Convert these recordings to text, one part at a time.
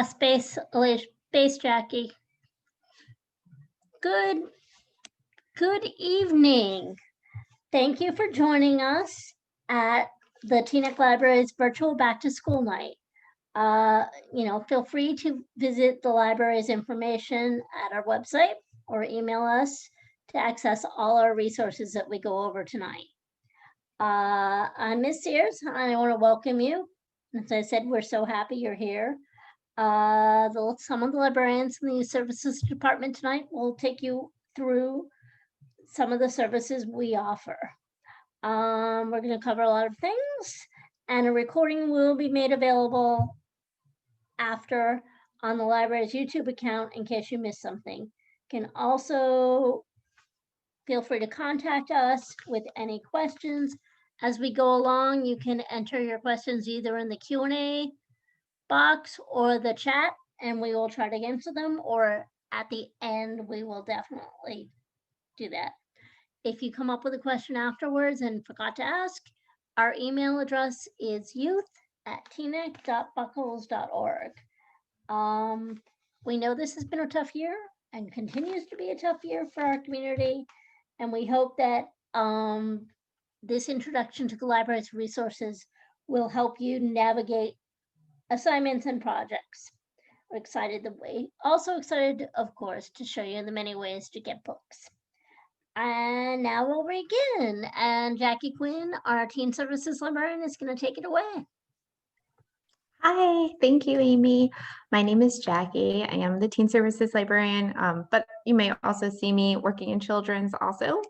Space Jackie. Good evening. Thank you for joining us at the Teaneck Library's virtual back to school night. Feel free to visit the library's information at our website or email us to access all our resources that we go over tonight. I'm Ms. Sears, and I want to welcome you. As I said, we're so happy you're here. Some of the librarians in the services department tonight will take you through some of the services we offer. We're going to cover a lot of things, and a recording will be made available after on the library's YouTube account in case you missed something. You can also feel free to contact us with any questions. As we go along, you can enter your questions either in the Q&A box or the chat, and we will try to answer them, or at the end, we will definitely do that. If you come up with a question afterwards and forgot to ask, our email address is youth@teaneck.buckles.org. We know this has been a tough year and continues to be a tough year for our community, and we hope that this introduction to the library's resources will help you navigate assignments and projects. We're also excited, of course, to show you the many ways to get books. And now we'll begin. And Jackie Quinn, our Teen Services Librarian, is going to take it away. Hi, thank you, Amy. My name is Jackie. I am the Teen Services Librarian, but you may also see me working in children's also.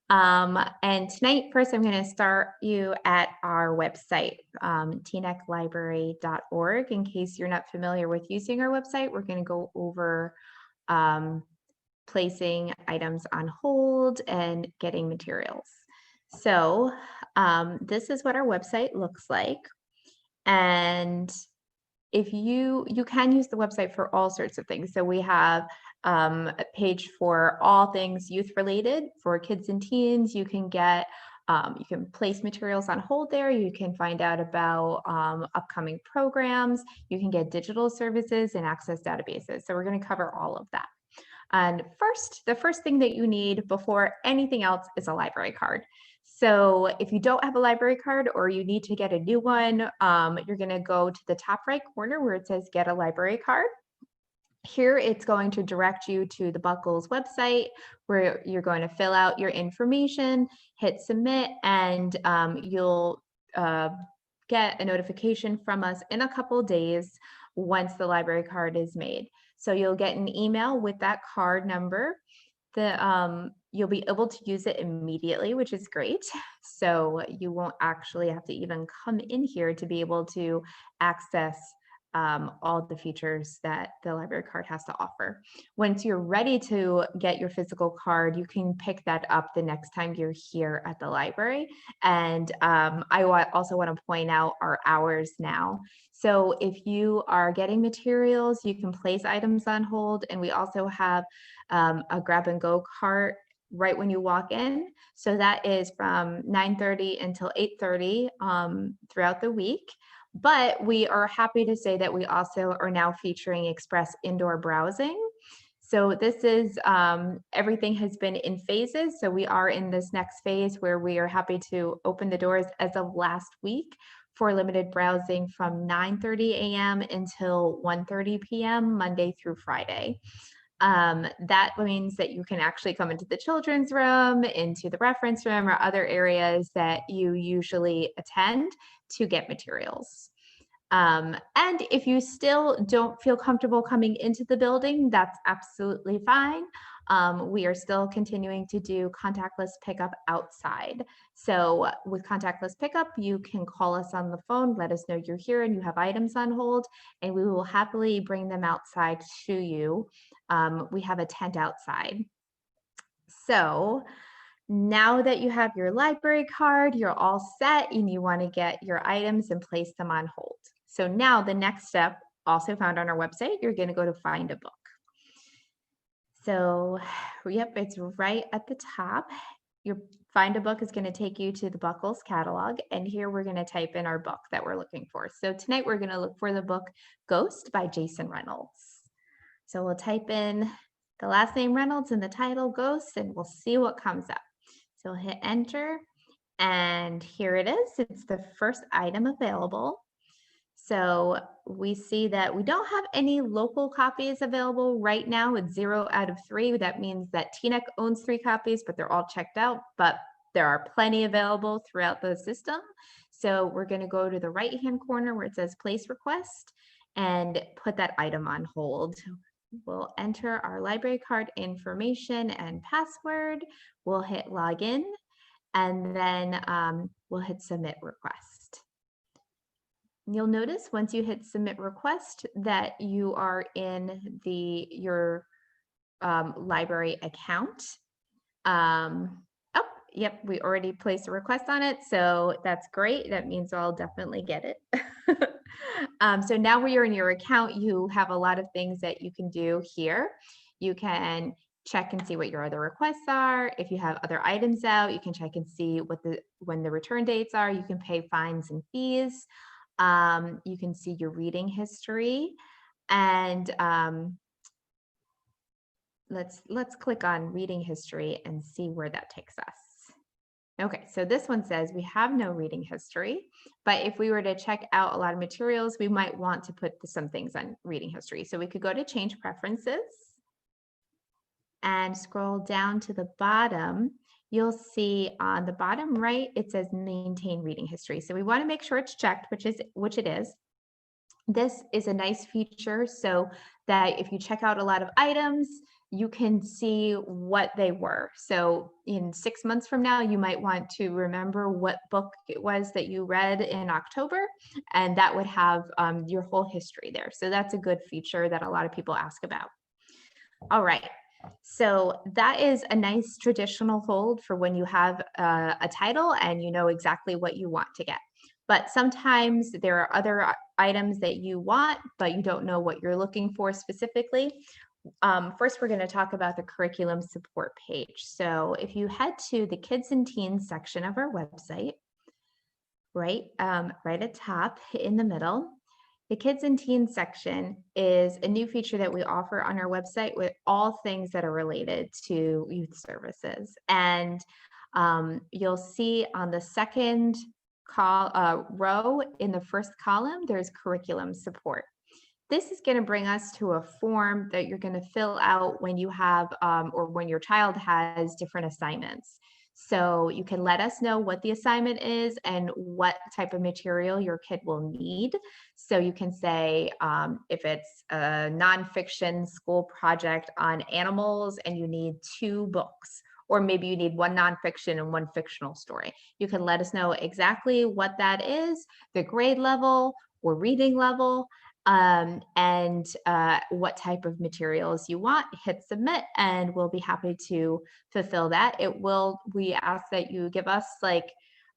And tonight, first, I'm going to start you at our website, teanecklibrary.org. In case you're not familiar with using our website, we're going to go over placing items on hold and getting materials. So this is what our website looks like. And if you can use the website for all sorts of things. So we have a page for all things youth related for kids and teens. You can get, you can place materials on hold there. You can find out about upcoming programs. You can get digital services and access databases. So we're going to cover all of that. And the first thing that you need before anything else is a library card. So if you don't have a library card or you need to get a new one, you're going to go to the top right corner where it says get a library card. Here it's going to direct you to the Buckles website where you're going to fill out your information, hit submit, and you'll get a notification from us in a couple of days once the library card is made. So you'll get an email with that card number. You'll be able to use it immediately, which is great. So you won't actually have to even come in here to be able to access all the features that the library card has to offer. Once you're ready to get your physical card, you can pick that up the next time you're here at the library. And I also want to point out our hours now. So if you are getting materials, you can place items on hold. And we also have a grab and go cart right when you walk in. So that is from 9:30 until 8:30 throughout the week. But we are happy to say that we also are now featuring express indoor browsing. So this is, everything has been in phases. So we are in this next phase where we are happy to open the doors as of last week for limited browsing from 9:30 a.m. until 1:30 p.m. Monday through Friday. That means that you can actually come into the children's room, into the reference room, or other areas that you usually attend to get materials. And if you still don't feel comfortable coming into the building, that's absolutely fine. We are still continuing to do contactless pickup outside. So with contactless pickup, you can call us on the phone, let us know you're here and you have items on hold, and we will happily bring them outside to you. We have a tent outside. So now that you have your library card, you're all set and you want to get your items and place them on hold. So now the next step, also found on our website, you're going to go to find a book. So, yep, it's right at the top. your Find a Book is going to take you to the Buckles catalog. And here we're going to type in our book that we're looking for. So tonight we're going to look for the book Ghost by Jason Reynolds. So we'll type in the last name Reynolds and the title Ghost, and we'll see what comes up. So we'll hit enter, and here it is. It's the first item available. So we see that we don't have any local copies available right now. It's 0 out of 3. That means that Teaneck owns 3 copies, but they're all checked out, but there are plenty available throughout the system. So we're going to go to the right-hand corner where it says place request and put that item on hold. We'll enter our library card information and password. We'll hit login, and then we'll hit submit request. You'll notice once you hit submit request that you are in your library account. Oh, yep, we already placed a request on it, so that's great. That means I'll definitely get it. So now when you're in your account, you have a lot of things that you can do here. You can check and see what your other requests are. If you have other items out, you can check and see when the return dates are. You can pay fines and fees. You can see your reading history, and let's click on reading history and see where that takes us. Okay, so this one says we have no reading history, but if we were to check out a lot of materials, we might want to put some things on reading history. So we could go to change preferences and scroll down to the bottom. You'll see on the bottom right, it says maintain reading history. So we want to make sure it's checked, which it is. This is a nice feature so that if you check out a lot of items, you can see what they were. So in 6 months from now, you might want to remember what book it was that you read in October, and that would have your whole history there. So that's a good feature that a lot of people ask about. All right. So that is a nice traditional hold for when you have a title and you know exactly what you want to get. But sometimes there are other items that you want, but you don't know what you're looking for specifically. First, we're going to talk about the curriculum support page. So if you head to the kids and teens section of our website, right at top in the middle, the kids and teens section is a new feature that we offer on our website with all things that are related to youth services. And you'll see on the second row in the first column, there's curriculum support. This is going to bring us to a form that you're going to fill out when you have or when your child has different assignments. So you can let us know what the assignment is and what type of material your kid will need. So you can say if it's a nonfiction school project on animals and you need 2 books, or maybe you need 1 nonfiction and 1 fictional story. You can let us know exactly what that is, the grade level or reading level, and what type of materials you want. Hit submit and we'll be happy to fulfill that. We ask that you give us like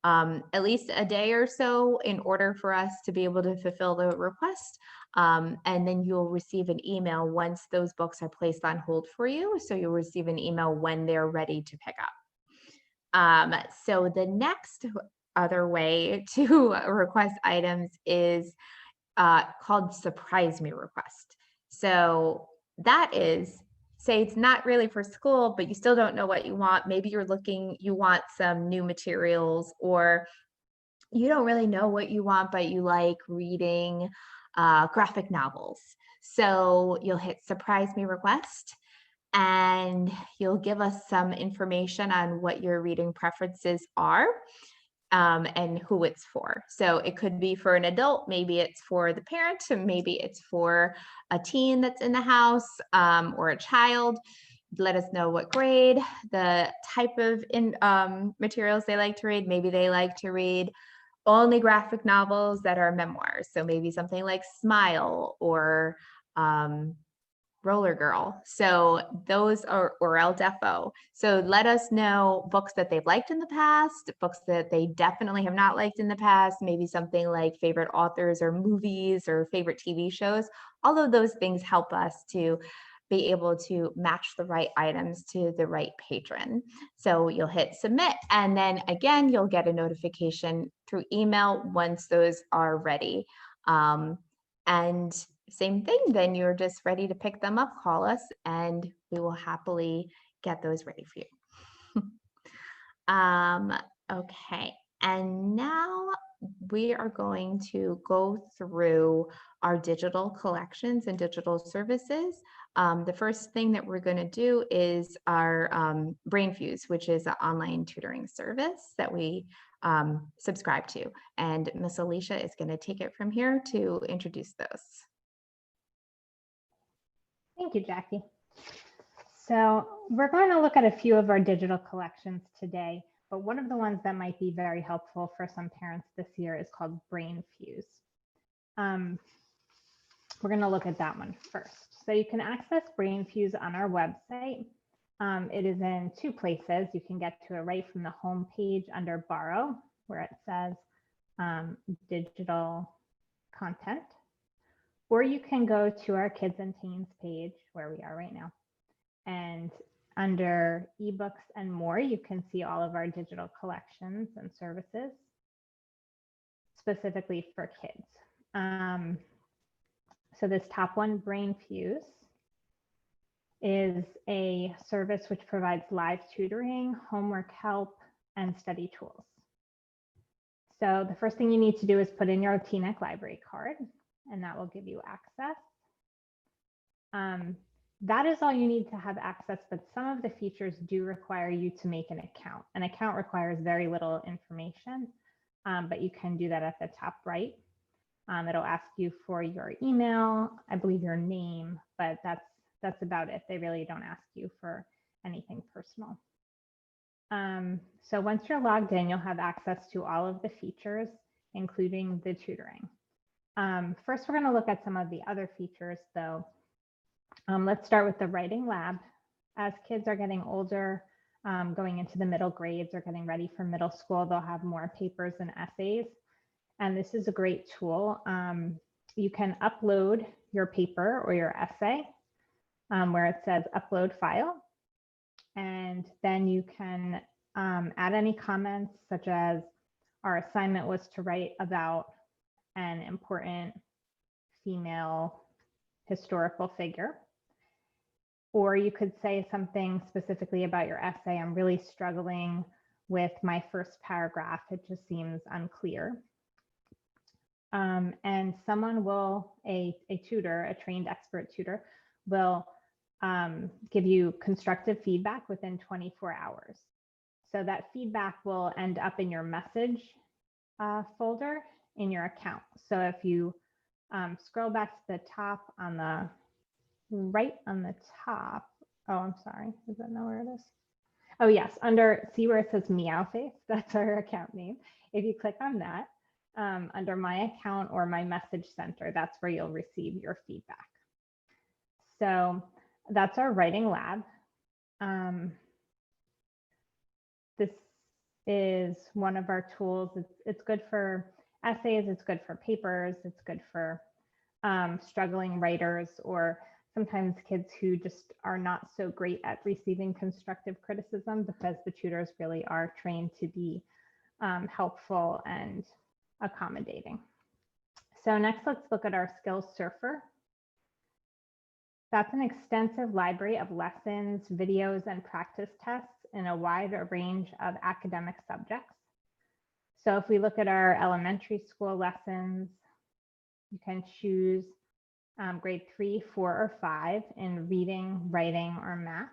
at least a day or so in order for us to be able to fulfill the request. And then you'll receive an email once those books are placed on hold for you. So you'll receive an email when they're ready to pick up. So the next other way to request items is called surprise me request. So that is, say it's not really for school, but you still don't know what you want. Maybe you want some new materials, or you don't really know what you want, but you like reading graphic novels. So you'll hit surprise me request and you'll give us some information on what your reading preferences are. And who it's for. So it could be for an adult, maybe it's for the parent, and maybe it's for a teen that's in the house or a child. Let us know what grade, the type of materials they like to read. Maybe they like to read only graphic novels that are memoirs. So maybe something like Smile or Roller Girl. So those are, or El Defo. So let us know books that they've liked in the past, books that they definitely have not liked in the past, maybe something like favorite authors or movies or favorite TV shows. All of those things help us to be able to match the right items to the right patron. So you'll hit submit, and then again, you'll get a notification through email once those are ready. And same thing, then you're just ready to pick them up, call us, and we will happily get those ready for you. Okay, and now we are going to go through our digital collections and digital services. The first thing that we're going to do is our BrainFuse, which is an online tutoring service that we subscribe to. And Miss Alicia is going to take it from here to introduce those. Thank you, Jackie. So we're going to look at a few of our digital collections today, but one of the ones that might be very helpful for some parents this year is called BrainFuse. We're going to look at that one first. So you can access BrainFuse on our website. It is in two places. You can get to it right from the home page under Borrow, where it says digital content, or you can go to our Kids and Teens page where we are right now. And under eBooks and more, you can see all of our digital collections and services specifically for kids. So this top one, BrainFuse, is a service which provides live tutoring, homework help, and study tools. So the first thing you need to do is put in your Teaneck library card, and that will give you access. That is all you need to have access, but some of the features do require you to make an account. An account requires very little information, but you can do that at the top right. It'll ask you for your email, I believe your name, but that's about it. They really don't ask you for anything personal. So once you're logged in, you'll have access to all of the features, including the tutoring. First, we're going to look at some of the other features, though. Let's start with the writing lab. As kids are getting older, going into the middle grades or getting ready for middle school, they'll have more papers and essays. And this is a great tool. You can upload your paper or your essay where it says upload file. And then you can add any comments, such as our assignment was to write about an important female historical figure. Or you could say something specifically about your essay. I'm really struggling with my first paragraph. It just seems unclear. And someone will, a tutor, a trained expert tutor, will give you constructive feedback within 24 hours. So that feedback will end up in your message folder in your account. So if you scroll back to the top on the right on the top. Oh, I'm sorry. Does that know where it is? Oh, yes. See where it says Meow Face? That's our account name. If you click on that, under my account or my message center, that's where you'll receive your feedback. So that's our writing lab. This is one of our tools. It's good for essays. It's good for papers. It's good for struggling writers, or sometimes kids who just are not so great at receiving constructive criticism, because the tutors really are trained to be helpful and accommodating. So next, let's look at our Skills Surfer. That's an extensive library of lessons, videos, and practice tests in a wide range of academic subjects. So if we look at our elementary school lessons, you can choose grade 3, 4, or 5 in reading, writing, or math.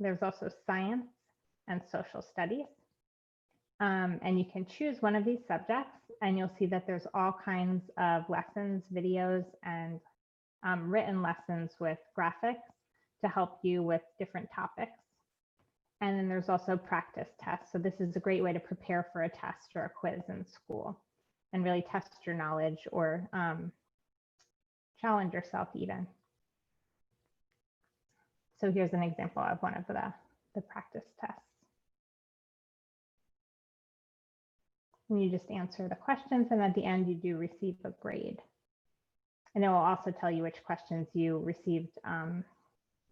There's also science and social studies. And you can choose one of these subjects, and you'll see that there's all kinds of lessons, videos, and written lessons with graphics to help you with different topics. And then there's also practice tests. So this is a great way to prepare for a test or a quiz in school and really test your knowledge, or challenge yourself even. So here's an example of one of the practice tests. And you just answer the questions, and at the end you do receive a grade. And it will also tell you which questions you received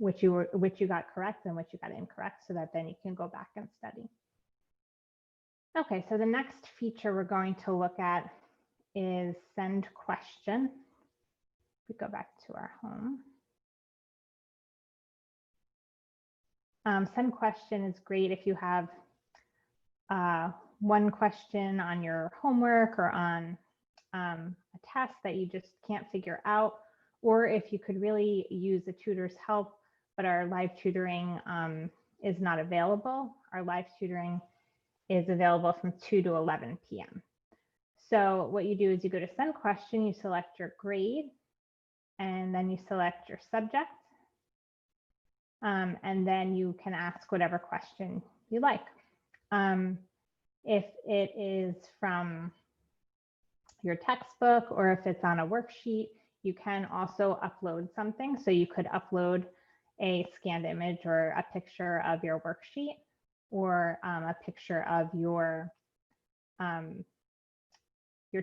which you got correct and which you got incorrect, so that then you can go back and study. Okay, so the next feature we're going to look at is send question. We go back to our home. Send question is great if you have one question on your homework or on a test that you just can't figure out, or if you could really use a tutor's help, but our live tutoring is not available. Our live tutoring is available from 2 to 11 p.m. So what you do is you go to send question, you select your grade, and then you select your subject. And then you can ask whatever question you like. If it is from your textbook or if it's on a worksheet, you can also upload something. So you could upload a scanned image or a picture of your worksheet, or a picture of your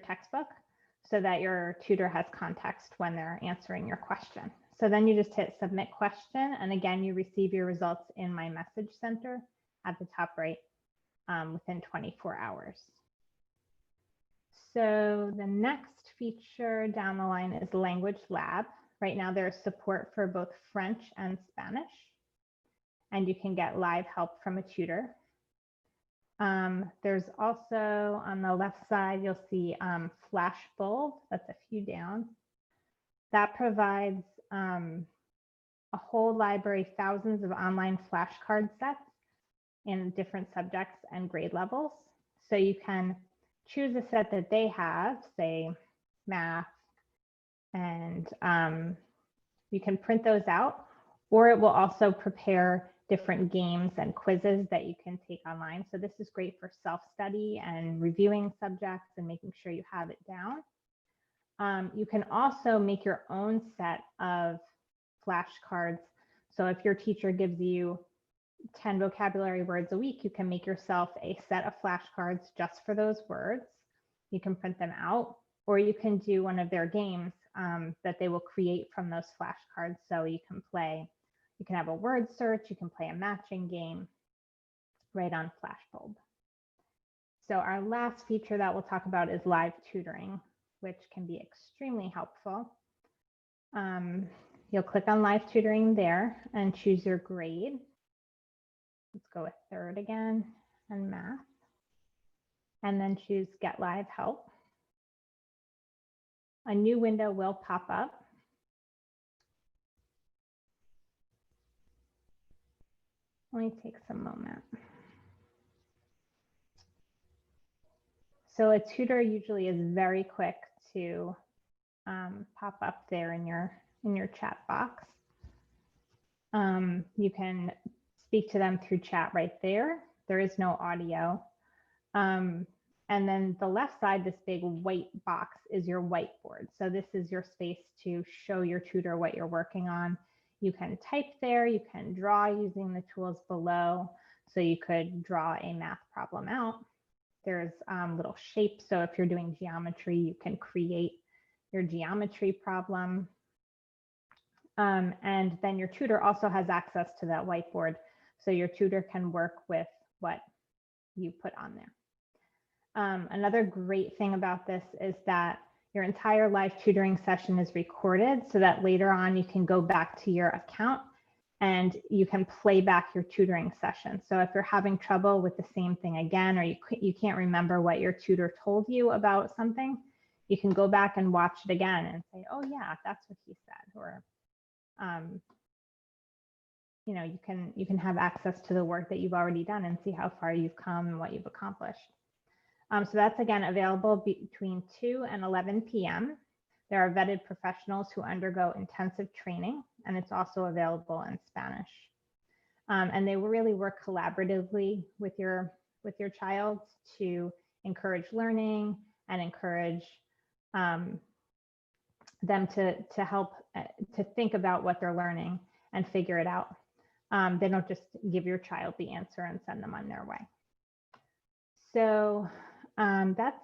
textbook, so that your tutor has context when they're answering your question. So then you just hit submit question, and again, you receive your results in my message center at the top right within 24 hours. So the next feature down the line is Language Lab. Right now there's support for both French and Spanish, and you can get live help from a tutor. There's also on the left side, you'll see Flashbulb, that's a few down. That provides a whole library, thousands of online flashcard sets in different subjects and grade levels. So you can choose a set that they have, say math, and you can print those out, or it will also prepare different games and quizzes that you can take online. So this is great for self-study and reviewing subjects and making sure you have it down. You can also make your own set of flashcards. So if your teacher gives you 10 vocabulary words a week, you can make yourself a set of flashcards just for those words. You can print them out, or you can do one of their games that they will create from those flashcards. So you can play, you can have a word search, you can play a matching game right on Flashbulb. So our last feature that we'll talk about is live tutoring, which can be extremely helpful. You'll click on live tutoring there and choose your grade. Let's go with third again and math. And then choose Get Live Help. A new window will pop up. Only takes a moment. So a tutor usually is very quick to pop up there in your chat box. You can speak to them through chat right there. There is no audio. And then the left side, this big white box, is your whiteboard. So this is your space to show your tutor what you're working on. You can type there, you can draw using the tools below. So you could draw a math problem out. There's little shapes. So if you're doing geometry, you can create your geometry problem. And then your tutor also has access to that whiteboard. So your tutor can work with what you put on there. Another great thing about this is that your entire live tutoring session is recorded, so that later on you can go back to your account and you can play back your tutoring session. So if you're having trouble with the same thing again, or you can't remember what your tutor told you about something, you can go back and watch it again and say, oh yeah, that's what he said. Or you know, you can have access to the work that you've already done and see how far you've come and what you've accomplished. So that's again available between 2 and 11 p.m. There are vetted professionals who undergo intensive training, and it's also available in Spanish. And they will really work collaboratively with your child to encourage learning and encourage them to help to think about what they're learning and figure it out. They don't just give your child the answer and send them on their way. So that's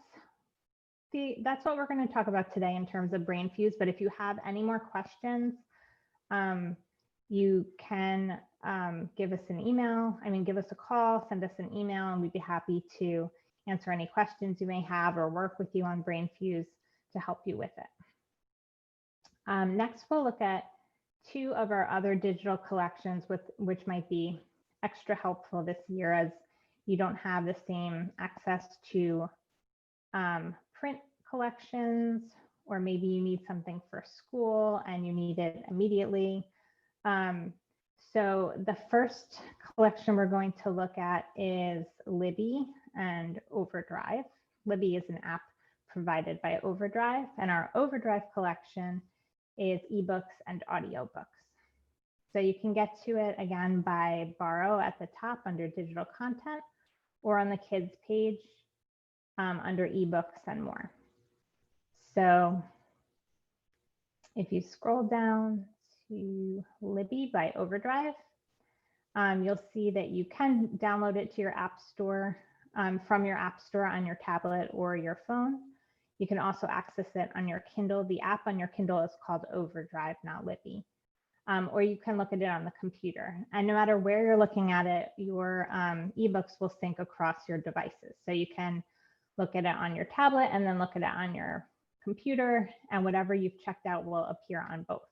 what we're going to talk about today in terms of Brain Fuse. But if you have any more questions, You can give us a call, send us an email, and we'd be happy to answer any questions you may have or work with you on BrainFuse to help you with it. Next, we'll look at two of our other digital collections which might be extra helpful this year, as you don't have the same access to print collections, or maybe you need something for school and you need it immediately. So the first collection we're going to look at is Libby and Overdrive. Libby is an app provided by Overdrive, and our Overdrive collection is ebooks and audiobooks. So you can get to it again by borrow at the top under digital content, or on the kids page under ebooks and more. So if you scroll down to Libby by Overdrive, you'll see that you can download it to your app store from your app store on your tablet or your phone. You can also access it on your Kindle. The app on your Kindle is called Overdrive, not Libby. Or you can look at it on the computer. And no matter where you're looking at it, your ebooks will sync across your devices. So you can look at it on your tablet and then look at it on your computer, and whatever you've checked out will appear on both.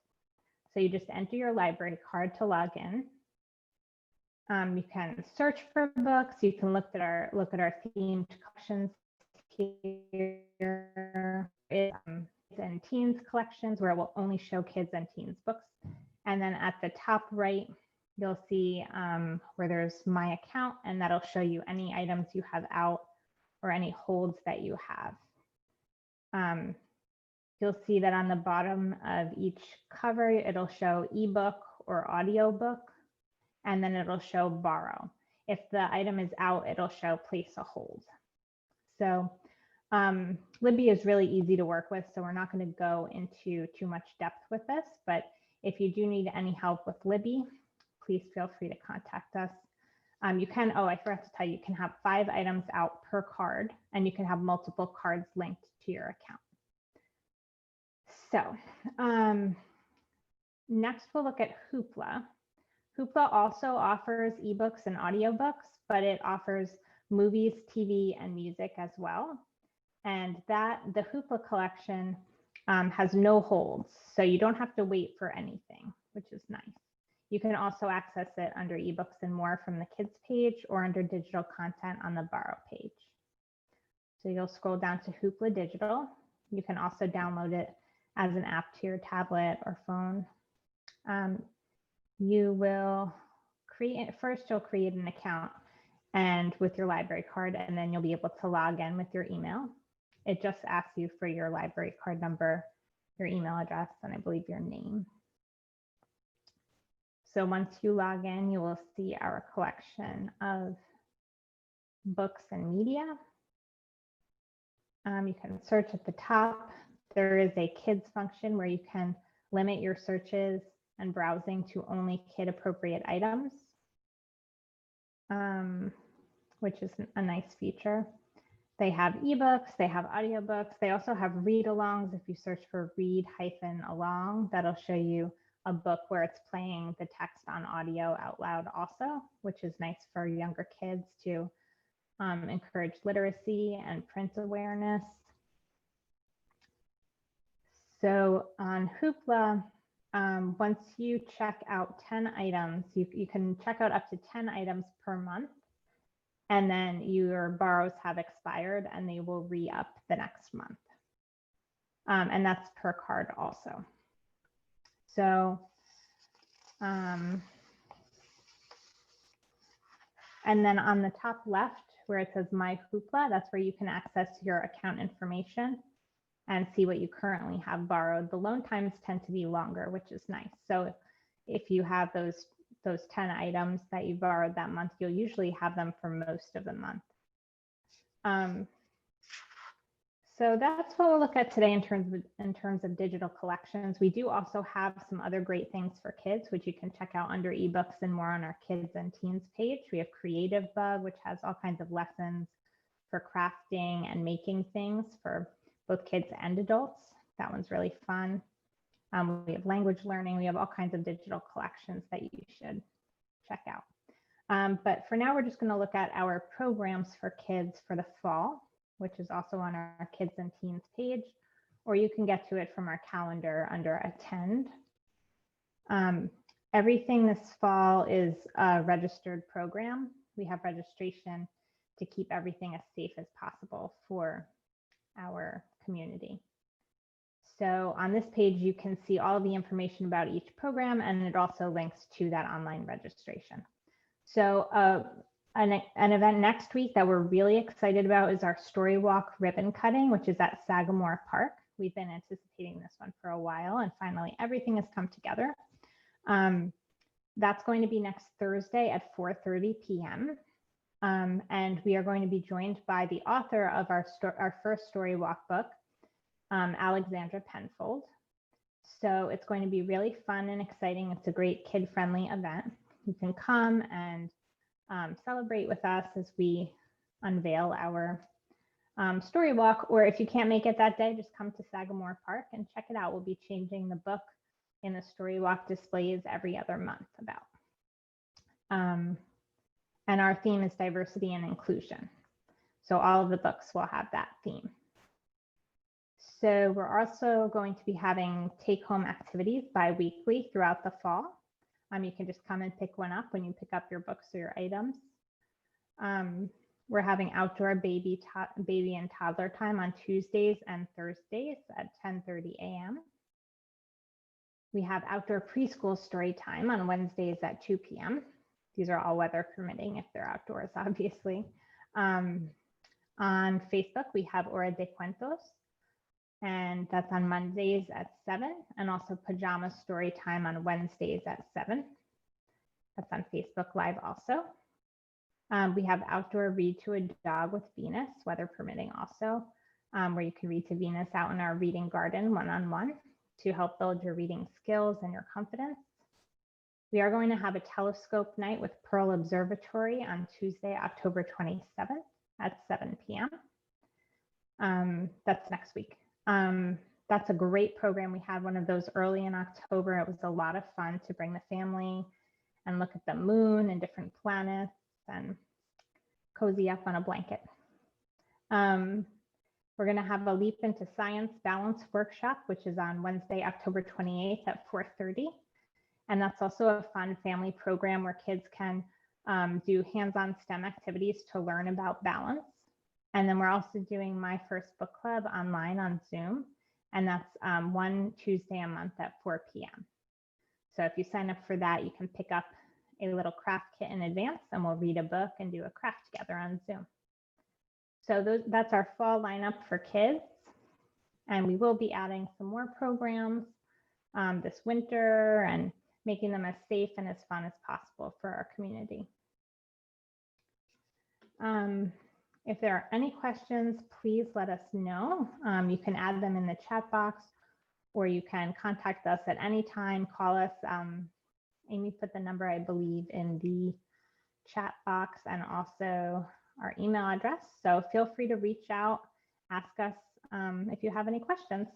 So you just enter your library card to log in. You can search for books. You can look at our themed collections here. Kids and teens collections, where it will only show kids and teens books. And then at the top right, you'll see where there's my account, and that'll show you any items you have out or any holds that you have. You'll see that on the bottom of each cover, it'll show ebook or audiobook, and then it'll show borrow. If the item is out, it'll show place a hold. So Libby is really easy to work with, so we're not going to go into too much depth with this, but if you do need any help with Libby, please feel free to contact us. You can, I forgot to tell you, you can have 5 items out per card, and you can have multiple cards linked to your account. So next we'll look at Hoopla. Hoopla also offers ebooks and audiobooks, but it offers movies, TV, and music as well. And the Hoopla collection has no holds, so you don't have to wait for anything, which is nice. You can also access it under ebooks and more from the kids page or under digital content on the borrow page. So you'll scroll down to Hoopla Digital. You can also download it as an app to your tablet or phone. You will you'll create an account and with your library card, and then you'll be able to log in with your email. It just asks you for your library card number, your email address, and I believe your name. So once you log in, you will see our collection of books and media. You can search at the top. There is a kids function where you can limit your searches and browsing to only kid-appropriate items, which is a nice feature. They have ebooks, they have audiobooks, they also have read-alongs. If you search for read-along, that'll show you a book where it's playing the text on audio out loud also, which is nice for younger kids to encourage literacy and print awareness. So on Hoopla, once you check out 10 items, you can check out up to 10 items per month, and then your borrows have expired and they will re-up the next month. And that's per card also. So, and then on the top left where it says My Hoopla, that's where you can access your account information and see what you currently have borrowed. The loan times tend to be longer, which is nice. So if you have those 10 items that you borrowed that month, you'll usually have them for most of the month. So that's what we'll look at today in terms of digital collections. We do also have some other great things for kids, which you can check out under ebooks and more on our kids and teens page. We have Creative Bug, which has all kinds of lessons for crafting and making things for both kids and adults. That one's really fun. We have language learning. We have all kinds of digital collections that you should check out. But for now, we're just going to look at our programs for kids for the fall, which is also on our Kids and Teens page, or you can get to it from our calendar under Attend. Everything this fall is a registered program. We have registration to keep everything as safe as possible for our community. So on this page, you can see all the information about each program, and it also links to that online registration. So an event next week that we're really excited about is our Story Walk ribbon cutting, which is at Sagamore Park. We've been anticipating this one for a while, and finally everything has come together. That's going to be next Thursday at 4:30 p.m. And we are going to be joined by the author of our first Story Walk book, Alexandra Penfold. So it's going to be really fun and exciting. It's a great kid-friendly event. You can come and celebrate with us as we unveil our Story Walk, or if you can't make it that day, just come to Sagamore Park and check it out. We'll be changing the book in the Story Walk displays every other month about. And our theme is diversity and inclusion. So all of the books will have that theme. So we're also going to be having take-home activities bi-weekly throughout the fall. You can just come and pick one up when you pick up your books or your items. We're having outdoor baby and toddler time on Tuesdays and Thursdays at 10:30 a.m. We have outdoor preschool story time on Wednesdays at 2 p.m. These are all weather permitting if they're outdoors, obviously. On Facebook, we have Hora de Cuentos, and that's on Mondays at 7, and also Pajama Story Time on Wednesdays at 7. That's on Facebook Live also. We have Outdoor Read to a Dog with Venus, weather permitting also, where you can read to Venus out in our reading garden one-on-one to help build your reading skills and your confidence. We are going to have a telescope night with Pearl Observatory on Tuesday, October 27th at 7 p.m. That's next week. That's a great program. We had one of those early in October. It was a lot of fun to bring the family and look at the moon and different planets and cozy up on a blanket. We're going to have a Leap into Science Balance workshop, which is on Wednesday, October 28th at 4:30. And that's also a fun family program where kids can do hands-on STEM activities to learn about balance. And then we're also doing My First Book Club online on Zoom. And that's one Tuesday a month at 4 p.m. So if you sign up for that, you can pick up a little craft kit in advance, and we'll read a book and do a craft together on Zoom. So that's our fall lineup for kids. And we will be adding some more programs this winter and making them as safe and as fun as possible for our community. If there are any questions, please let us know. You can add them in the chat box, or you can contact us at any time, call us. Amy put the number, I believe, in the chat box, and also our email address. So feel free to reach out, ask us if you have any questions.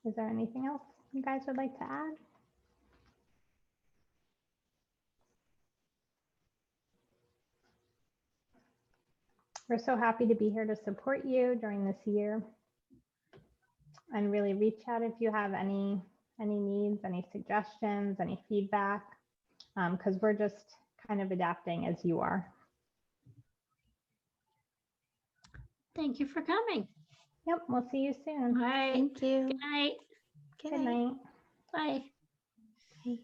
Is there anything else you guys would like to add? We're so happy to be here to support you during this year. And really reach out if you have any needs, any suggestions, any feedback, because we're just kind of adapting as you are. Thank you for coming. Yep, we'll see you soon. All right. Thank you. Good night. Good night. Bye. Bye.